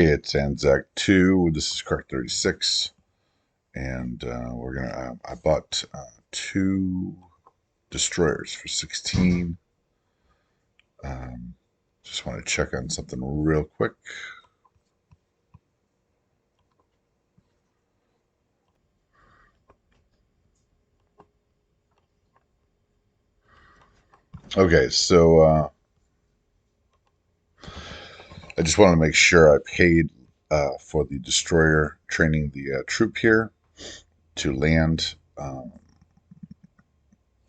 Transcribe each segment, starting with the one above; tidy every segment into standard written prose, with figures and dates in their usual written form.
It's Anzac 2. This is card 36, and I bought two destroyers for 16. Just want to check on something real quick. Okay, so I just want to make sure I paid for the destroyer training the troop here to land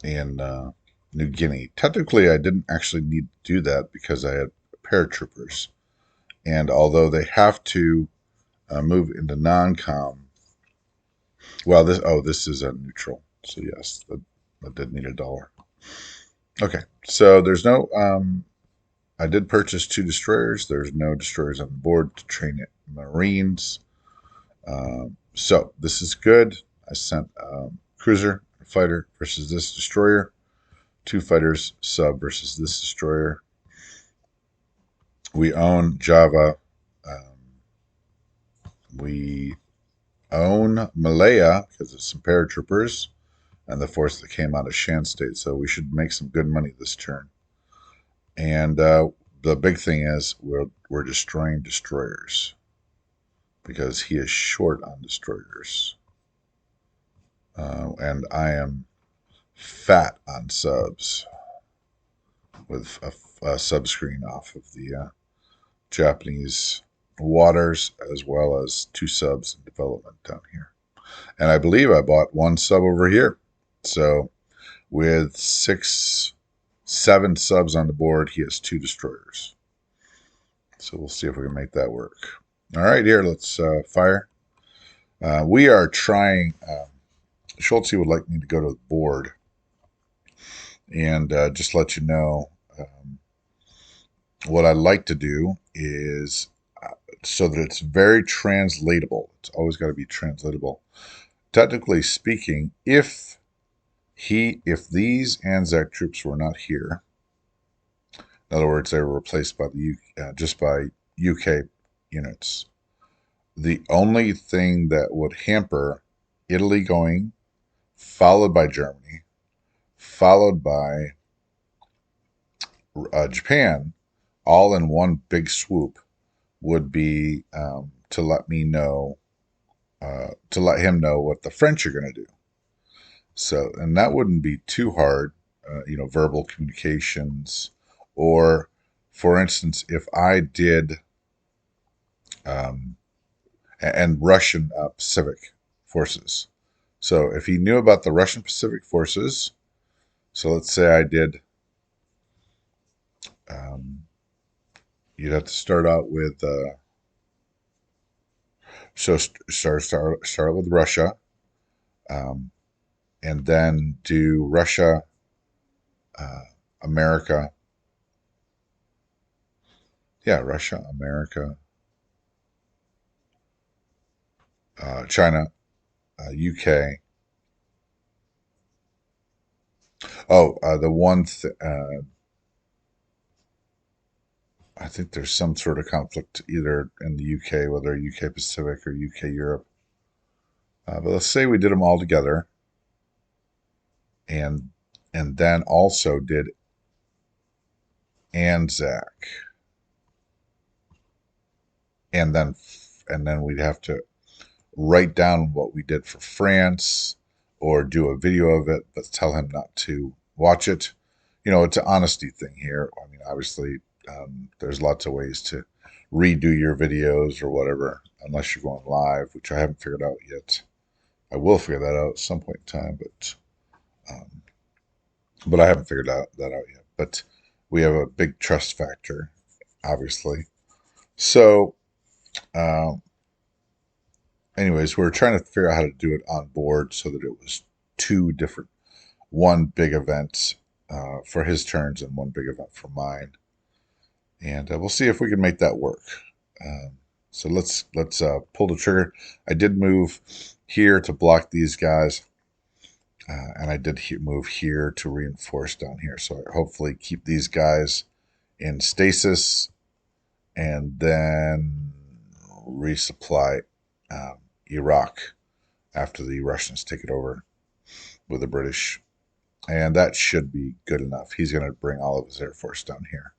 in New Guinea. Technically, I didn't actually need to do that because I had paratroopers. And although they have to move into non-com, well, this is a neutral, so yes, that did need $1. Okay, so there's no. I did purchase two destroyers. There's no destroyers on the board to train it Marines. So this is good. I sent cruiser, fighter versus this destroyer. Two fighters, sub versus this destroyer. We own Java. We own Malaya because of some paratroopers and the force that came out of Shan State. So we should make some good money this turn. And the big thing is we're destroying destroyers because he is short on destroyers. And I am fat on subs with a sub screen off of the Japanese waters, as well as two subs in development down here. And I believe I bought one sub over here. So with 7 subs on the board, he has 2 destroyers. So we'll see if we can make that work. All right, here, let's fire. We are trying. Schultz would like me to go to the board and just let you know what I like to do is so that it's very translatable. It's always got to be translatable. Technically speaking, if these Anzac troops were not here, in other words, they were replaced by just by UK units, the only thing that would hamper Italy going, followed by Germany, followed by Japan, all in one big swoop, would be to let me know, to let him know what the French are going to do. So, and that wouldn't be too hard, verbal communications, or, for instance, if I did, and Russian Pacific forces. So if he knew about the Russian Pacific forces, so let's say I did, you'd have to start out with, start with Russia, um, and then do Russia, America, Russia, America, China, UK. Oh, the one I think there's some sort of conflict either in the UK, whether UK Pacific or UK Europe. But let's say we did them all together, and then also did Anzac, and then we'd have to write down what we did for France or do a video of it, but tell him not to watch it. It's an honesty thing here. I mean, obviously, there's lots of ways to redo your videos or whatever, unless you're going live, which I haven't figured out yet. I will figure that out at some point in time, but I haven't figured that out yet. But we have a big trust factor, obviously. So, anyways, we were trying to figure out how to do it on board so that it was two different, one big event for his turns and one big event for mine, and we'll see if we can make that work. So let's pull the trigger. I did move here to block these guys, and I did move here to reinforce down here. So I hopefully keep these guys in stasis, and then resupply Iraq after the Russians take it over with the British. And that should be good enough. He's going to bring all of his Air Force down here.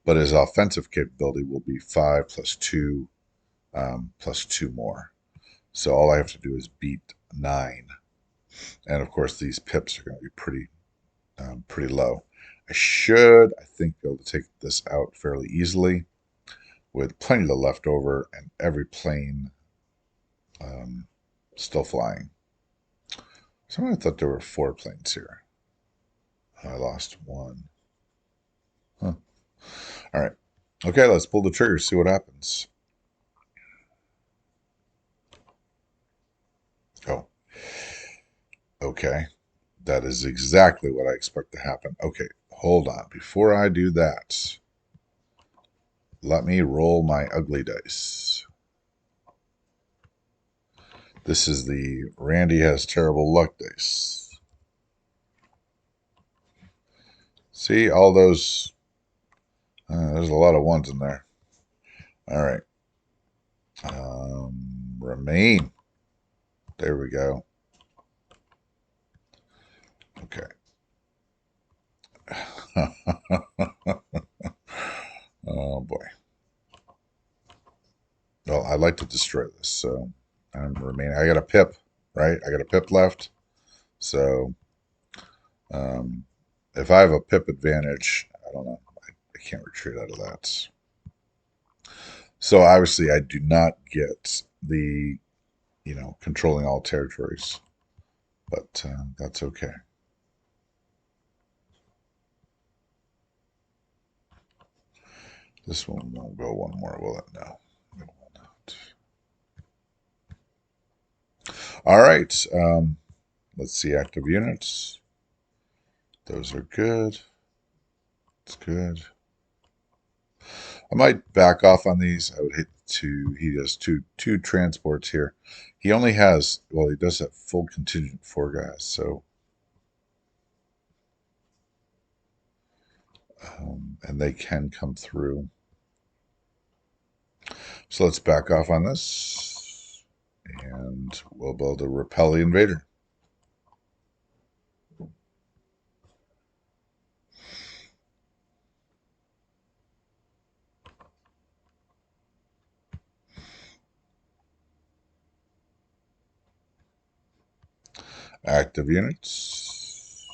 But his offensive capability will be 5 plus 2 more. So all I have to do is beat 9. And of course, these pips are going to be pretty low. I think, be able to take this out fairly easily with plenty of left over and every plane still flying. Someone thought there were 4 planes here. I lost 1. Huh. All right. Okay, let's pull the trigger, see what happens. Oh, okay. That is exactly what I expect to happen. Okay, hold on. Before I do that, let me roll my ugly dice. This is the Randy has terrible luck dice. See, all those, there's a lot of ones in there. All right. Remain. There we go. Okay. Oh boy. Well, I'd like to destroy this, so I'm remaining. I got a pip, right? I got a pip left. So um, if I have a pip advantage, I don't know. I can't retreat out of that. So obviously, I do not get the, controlling all territories, but that's okay. This one won't go one more, will it? No. It will not. All right. Let's see active units. Those are good. It's good. I might back off on these. I would hate to. He has two transports here. He only has, well, he does have full contingent 4 guys. So, and they can come through. So let's back off on this, and we'll be able to repel the invader. Active units.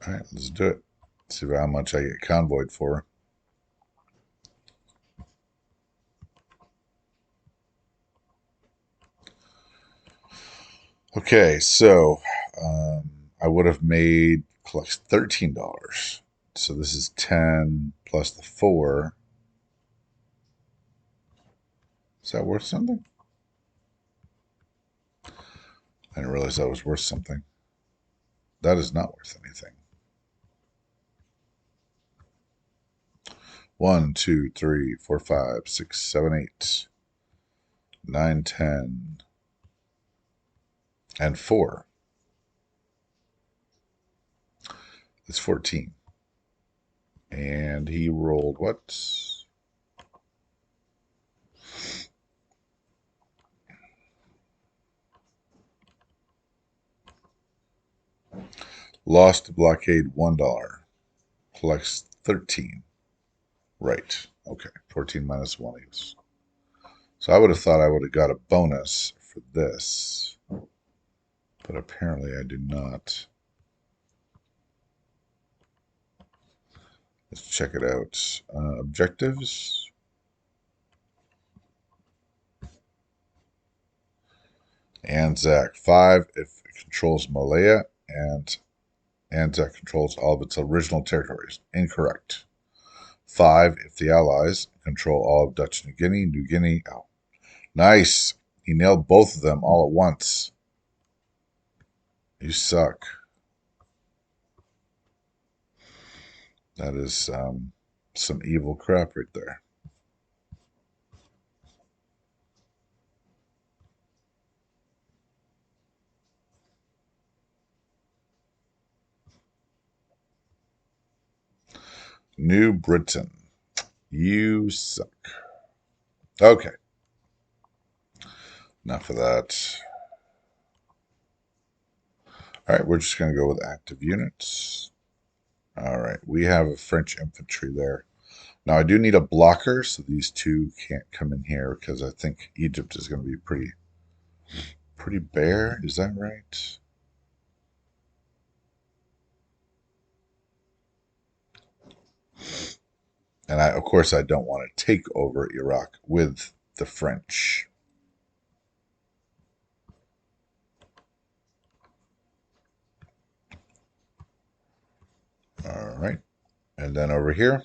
All right, let's do it. See how much I get convoyed for. Okay, so I would have made collects $13. So this is 10 plus the 4. Is that worth something? I didn't realize that was worth something. That is not worth anything. 1, 2, 3, 4, 5, 6, 7, 8, 9, 10, and 4. It's 14. And he rolled what? Lost blockade $1. Collects 13. Right. Okay. 14 minus 1 is. So I would have thought I would have got a bonus for this. But apparently I do not. Let's check it out. Objectives. Anzac 5 if it controls Malaya, and Anzac controls all of its original territories. Incorrect. 5 if the Allies control all of Dutch New Guinea. New Guinea. Oh, nice. He nailed both of them all at once. You suck. That is some evil crap right there. New Britain. You suck. Okay. Enough of that. All right, we're just going to go with active units. All right, we have a French infantry there. Now I do need a blocker, so these two can't come in here because I think Egypt is going to be pretty bare. Is that right? And of course, I don't want to take over Iraq with the French. All right, and then over here.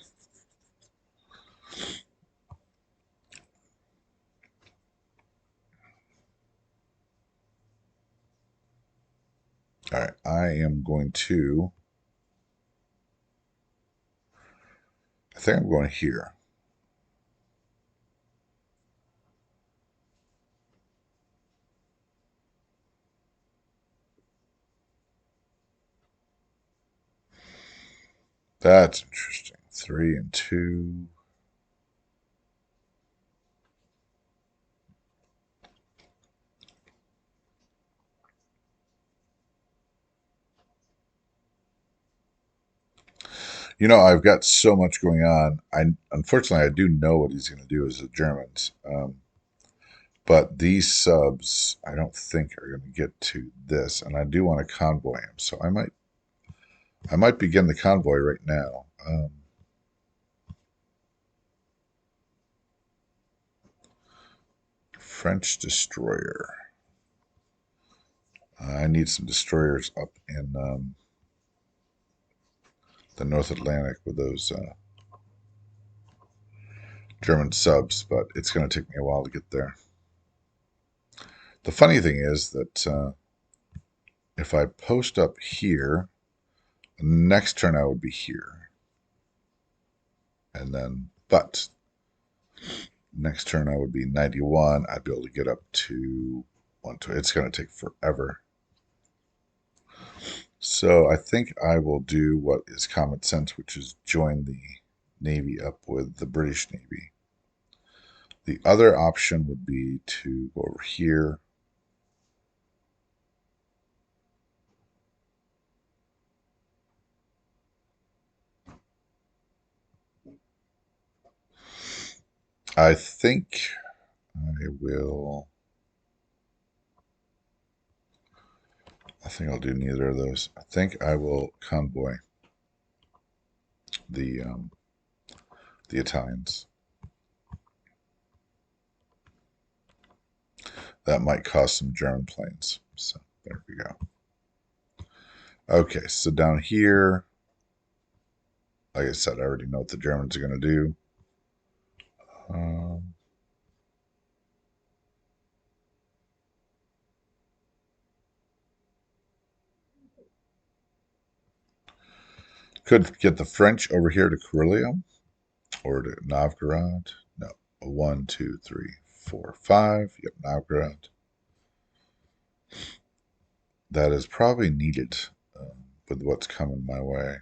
All right, I am going to. I think I'm going here. That's interesting. 3 and 2. You know, I've got so much going on. Unfortunately I do know what he's going to do as the Germans, but these subs I don't think are going to get to this, and I do want to convoy him, so I might begin the convoy right now. French destroyer. I need some destroyers up in the North Atlantic with those German subs, but it's going to take me a while to get there. The funny thing is that if I post up here, next turn I would be here. And then, but next turn I would be 91. I'd be able to get up to 120. It's going to take forever. So I think I will do what is common sense, which is join the Navy up with the British Navy. The other option would be to go over here. I think I will. I think I'll do neither of those. I think I will convoy the Italians. That might cost some German planes. So there we go. Okay, so down here, like I said, I already know what the Germans are going to do. Um, could get the French over here to Karelia or to Novgorod. No, 1, 2, 3, 4, 5. Yep, Novgorod. That is probably needed with what's coming my way.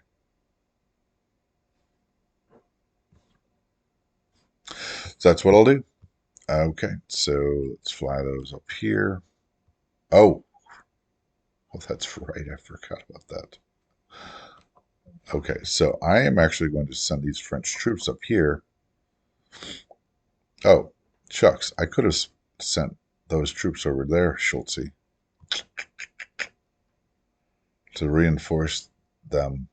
So that's what I'll do. Okay, so let's fly those up here. Oh, well, that's right. I forgot about that. Okay, so I am actually going to send these French troops up here. Oh, shucks. I could have sent those troops over there, Schultze, to reinforce them.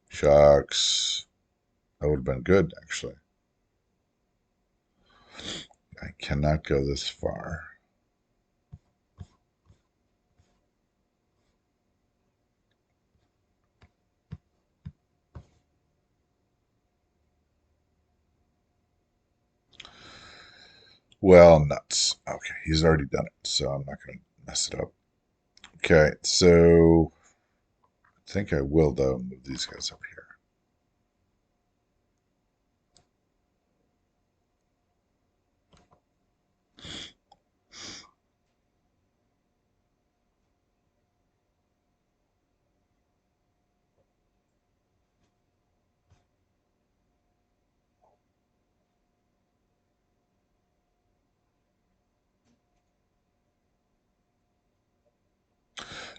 Shucks. That would have been good, actually. I cannot go this far. Well, nuts. Okay, he's already done it, so I'm not going to mess it up. Okay, so I think I will, though, move these guys up here.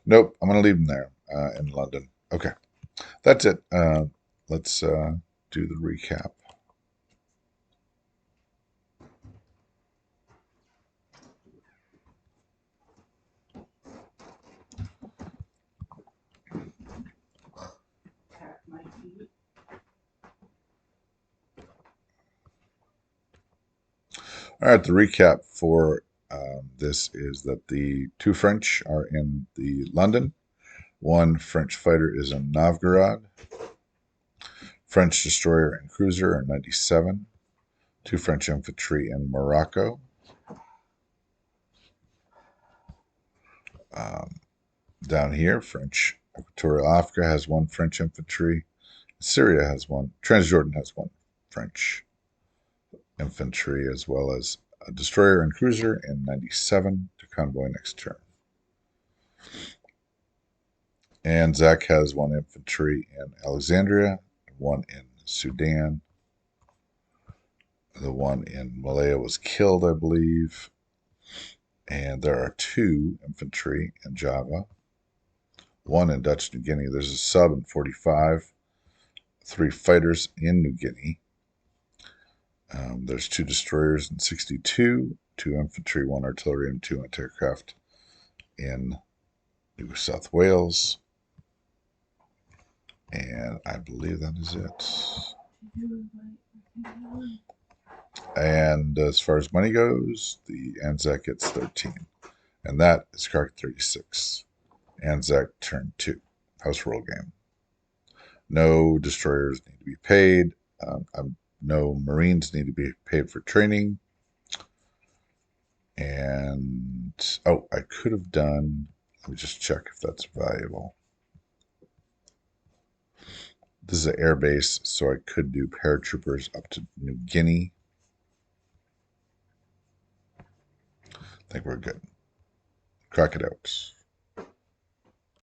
Nope, I'm going to leave them there in London. Okay, that's it. Let's do the recap. All right, the recap for this is that the two French are in the London. One French fighter is in Novgorod. French destroyer and cruiser are 97. Two French infantry in Morocco. Down here, French Equatorial Africa has one French infantry. Syria has one. Transjordan has one French infantry, as well as a destroyer and cruiser in 97 to convoy next turn. Anzac has one infantry in Alexandria, one in Sudan. The one in Malaya was killed, I believe. And there are two infantry in Java, one in Dutch New Guinea. There's a sub in 45, three fighters in New Guinea. There's two destroyers in 62, two infantry, one artillery, and two anti-aircraft in New South Wales. And I believe that is it. And as far as money goes, the Anzac gets 13. And that is card 36. Anzac turn 2. House roll game. No destroyers need to be paid. No Marines need to be paid for training. And, oh, I could have done, let me just check if that's valuable. This is an air base, so I could do paratroopers up to New Guinea. I think we're good. Crack it out.